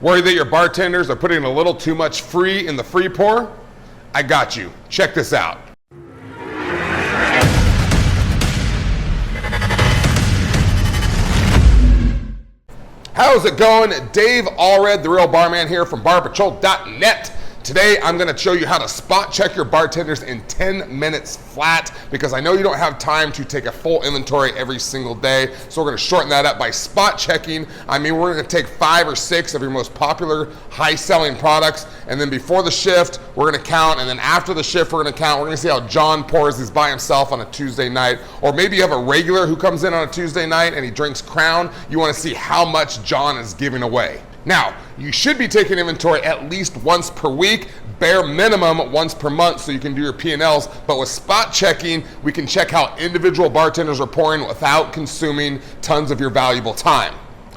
Worried that your bartenders are putting a little too much free in the free pour? I got you. Check this out. How's it going? Dave Allred, the real barman here from barpatrol.net. Today, I'm gonna show you how to spot check your bartenders in 10 minutes flat, because I know you don't have time to take a full inventory every single day. So we're gonna shorten that up by spot checking. I mean, we're gonna take 5 or 6 of your most popular high selling products. And then before the shift, we're gonna count. And then after the shift, we're gonna count. We're gonna see how John pours these by himself on a Tuesday night. Or maybe you have a regular who comes in on a Tuesday night and he drinks Crown. You wanna see how much John is giving away. Now, you should be taking inventory at least once per week, bare minimum once per month, so you can do your P&Ls. But with spot checking, we can check how individual bartenders are pouring without consuming tons of your valuable time.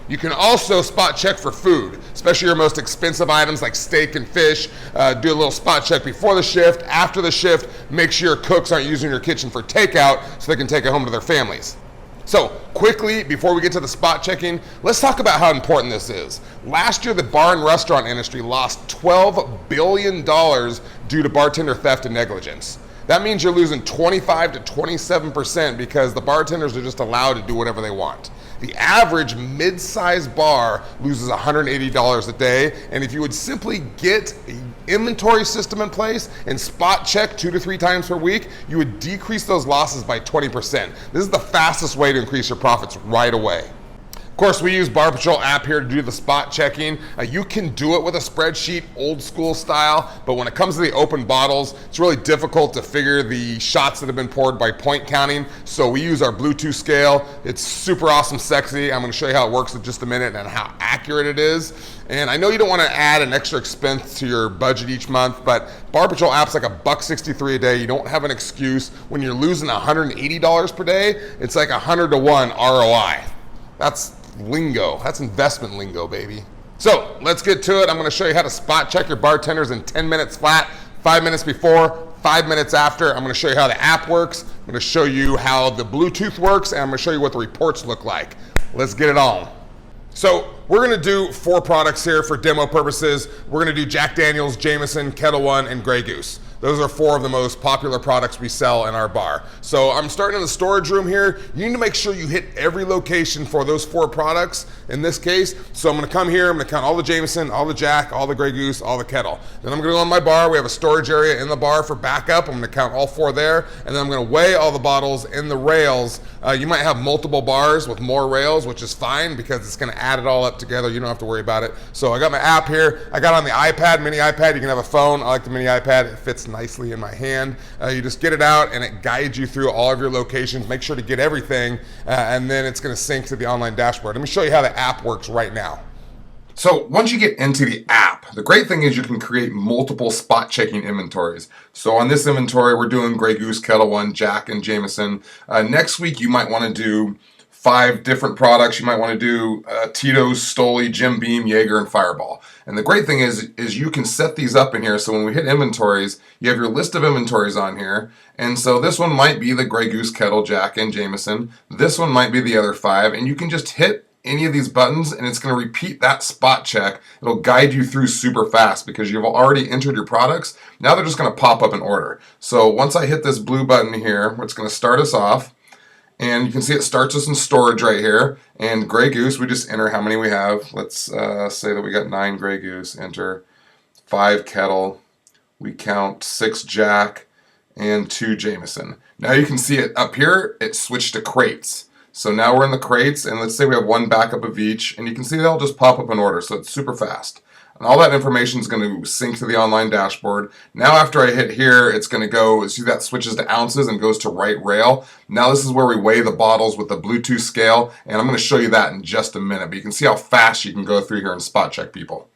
You can also spot check for food, especially your most expensive items like steak and fish. Do a little spot check before the shift, after the shift. Make sure your cooks aren't using your kitchen for takeout so they can take it home to their families. So quickly, before we get to the spot checking, let's talk about how important this is. Last year, the bar and restaurant industry lost $12 billion due to bartender theft and negligence. That means you're losing 25 to 27% because the bartenders are just allowed to do whatever they want. The average mid-sized bar loses $180 a day, and if you would simply get an inventory system in place and spot check 2 to 3 times per week, you would decrease those losses by 20%. This is the fastest way to increase your profits right away. Of course, we use Bar Patrol app here to do the spot checking. You can do it with a spreadsheet, old school style, but when it comes to the open bottles, it's really difficult to figure the shots that have been poured by point counting. So we use our Bluetooth scale. It's super awesome, sexy. I'm gonna show you how it works in just a minute and how accurate it is. And I know you don't wanna add an extra expense to your budget each month, but Bar Patrol app's like $1.63 a day. You don't have an excuse. When you're losing $180 per day, it's like 100 to 1 ROI. That's lingo. That's investment lingo, baby. So let's get to it. I'm going to show you how to spot check your bartenders in 10 minutes flat, 5 minutes before, 5 minutes after. I'm going to show you how the app works. I'm going to show you how the Bluetooth works, and I'm going to show you what the reports look like. Let's get it on. So we're going to do 4 products here for demo purposes. We're going to do Jack Daniel's, Jameson, Kettle One, and Grey Goose. Those are 4 of the most popular products we sell in our bar. So I'm starting in the storage room here. You need to make sure you hit every location for those 4 products in this case. So I'm gonna come here, I'm gonna count all the Jameson, all the Jack, all the Grey Goose, all the Kettle. Then I'm gonna go on my bar. We have a storage area in the bar for backup. I'm gonna count all 4 there. And then I'm gonna weigh all the bottles in the rails. You might have multiple bars with more rails, which is fine because it's gonna add it all up together. You don't have to worry about it. So I got my app here. I got on the iPad, mini iPad. You can have a phone. I like the mini iPad. It fits nicely in my hand. You just get it out and it guides you through all of your locations. Make sure to get everything and then it's going to sync to the online dashboard. Let me show you how the app works right now. So once you get into the app, the great thing is you can create multiple spot checking inventories. So on this inventory, we're doing Grey Goose, Kettle One, Jack, and Jameson. Next week, you might want to do 5 different products. You might want to do Tito's, Stoli, Jim Beam, Jaeger, and Fireball. And the great thing is you can set these up in here. So when we hit inventories, you have your list of inventories on here. And so this one might be the Grey Goose, Kettle, Jack, and Jameson. This one might be the other 5. And you can just hit any of these buttons and it's going to repeat that spot check. It'll guide you through super fast because you've already entered your products. Now they're just going to pop up in order. So once I hit this blue button here, it's going to start us off. And you can see it starts us in storage right here. And Grey Goose, we just enter how many we have. Let's say that we got 9 Grey Goose, enter 5 Kettle. We count 6 Jack and 2 Jameson. Now you can see it up here, it switched to crates. So now we're in the crates, and let's say we have 1 backup of each, and you can see they'll just pop up in order, so it's super fast. And all that information is going to sync to the online dashboard. Now after I hit here, it's going to go, see that switches to ounces and goes to right rail. Now this is where we weigh the bottles with the Bluetooth scale, and I'm going to show you that in just a minute. But you can see how fast you can go through here and spot check people.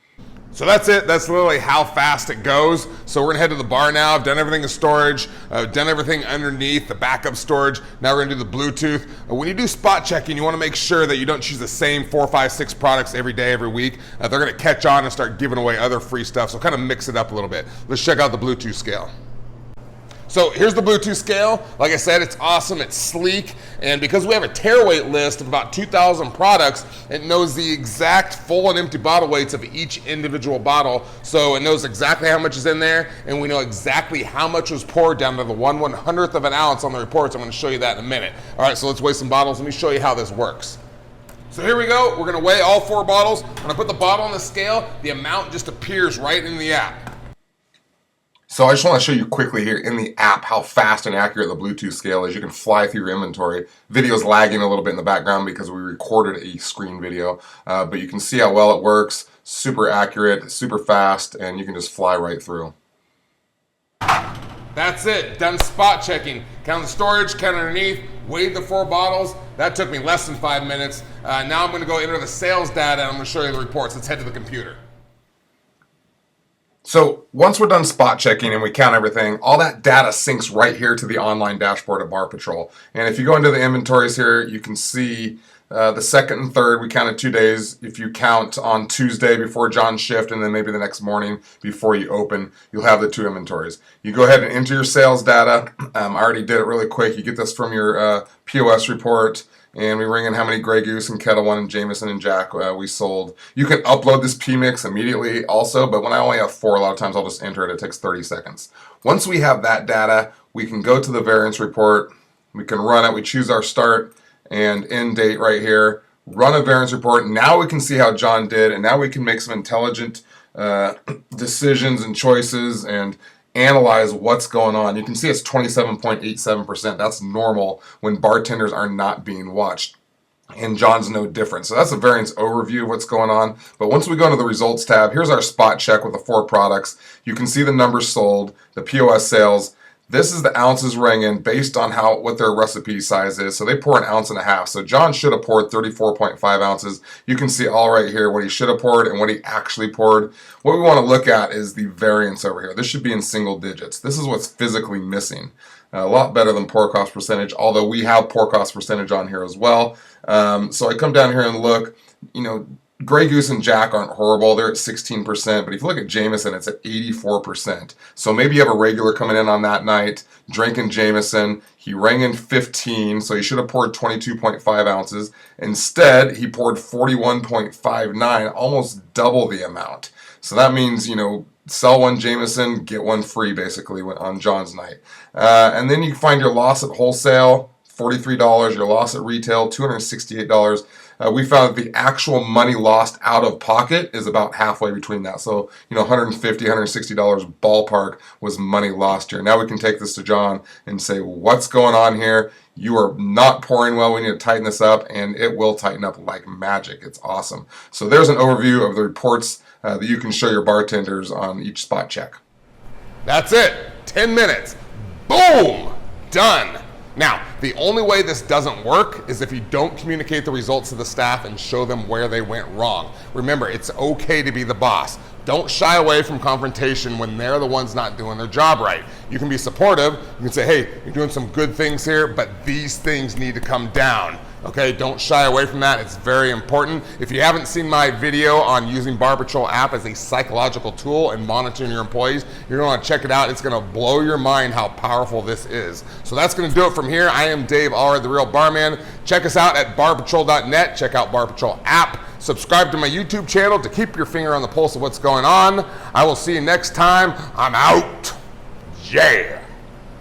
So that's it. That's literally how fast it goes. So we're gonna head to the bar now. I've done everything in storage. I've done everything underneath the backup storage. Now we're gonna do the Bluetooth. When you do spot checking, you wanna make sure that you don't choose the same 4, 5, 6 products every day, every week. They're gonna catch on and start giving away other free stuff. So kind of mix it up a little bit. Let's check out the Bluetooth scale. So here's the Bluetooth scale. Like I said, it's awesome, it's sleek, and because we have a tare weight list of about 2,000 products, it knows the exact full and empty bottle weights of each individual bottle. So it knows exactly how much is in there, and we know exactly how much was poured down to the 1/100th of an ounce on the reports. I'm gonna show you that in a minute. All right, so let's weigh some bottles. Let me show you how this works. So here we go, we're gonna weigh all 4 bottles. When I put the bottle on the scale, the amount just appears right in the app. So I just want to show you quickly here in the app how fast and accurate the Bluetooth scale is. You can fly through your inventory. Video's lagging a little bit in the background because we recorded a screen video, but you can see how well it works. Super accurate, super fast, and you can just fly right through. That's it, done spot checking. Count the storage, count underneath, weighed the 4 bottles. That took me less than 5 minutes. Now I'm gonna go enter the sales data and I'm gonna show you the reports. Let's head to the computer. So once we're done spot checking and we count everything, all that data syncs right here to the online dashboard of Bar Patrol. And if you go into the inventories here, you can see the second and third, we counted 2 days. If you count on Tuesday before John's shift and then maybe the next morning before you open, you'll have the 2 inventories. You go ahead and enter your sales data. I already did it really quick. You get this from your POS report. And we ring in how many Grey Goose and Kettle One and Jameson and Jack we sold. You can upload this P-Mix immediately also, but when I only have 4, a lot of times I'll just enter it. It takes 30 seconds. Once we have that data, we can go to the variance report. We can run it. We choose our start and end date right here. Run a variance report. Now we can see how John did, and now we can make some intelligent decisions and choices and analyze what's going on. You can see it's 27.87%. That's normal when bartenders are not being watched. And John's no different. So that's a variance overview of what's going on. But once we go into the results tab, here's our spot check with the 4 products. You can see the numbers sold, the POS sales. This is the ounces rang in based on what their recipe size is. So they pour 1.5 ounces. So John should have poured 34.5 ounces. You can see all right here what he should have poured and what he actually poured. What we want to look at is the variance over here. This should be in single digits. This is what's physically missing. A lot better than pour cost percentage, although we have pour cost percentage on here as well. So I come down here and look, Grey Goose and Jack aren't horrible. They're at 16%, but if you look at Jameson, it's at 84%. So maybe you have a regular coming in on that night, drinking Jameson. He rang in 15, so he should have poured 22.5 ounces. Instead, he poured 41.59, almost double the amount. So that means, sell 1 Jameson, get 1 free, basically, on John's night. And then you find your loss at wholesale, $43, your loss at retail, $268. We found that the actual money lost out of pocket is about halfway between that. So, $150, $160 ballpark was money lost here. Now we can take this to John and say, what's going on here? You are not pouring well. We need to tighten this up, and it will tighten up like magic. It's awesome. So there's an overview of the reports that you can show your bartenders on each spot check. That's it. 10 minutes. Boom! Done. Now, the only way this doesn't work is if you don't communicate the results to the staff and show them where they went wrong. Remember, it's okay to be the boss. Don't shy away from confrontation when they're the ones not doing their job right. You can be supportive. You can say, hey, you're doing some good things here, but these things need to come down. Okay, don't shy away from that. It's very important. If you haven't seen my video on using Bar Patrol app as a psychological tool and monitoring your employees, you're going to want to check it out. It's going to blow your mind how powerful this is. So that's going to do it from here. I am Dave Allred, the Real Barman. Check us out at barpatrol.net. Check out Bar Patrol app. Subscribe to my YouTube channel to keep your finger on the pulse of what's going on. I will see you next time. I'm out. Yeah.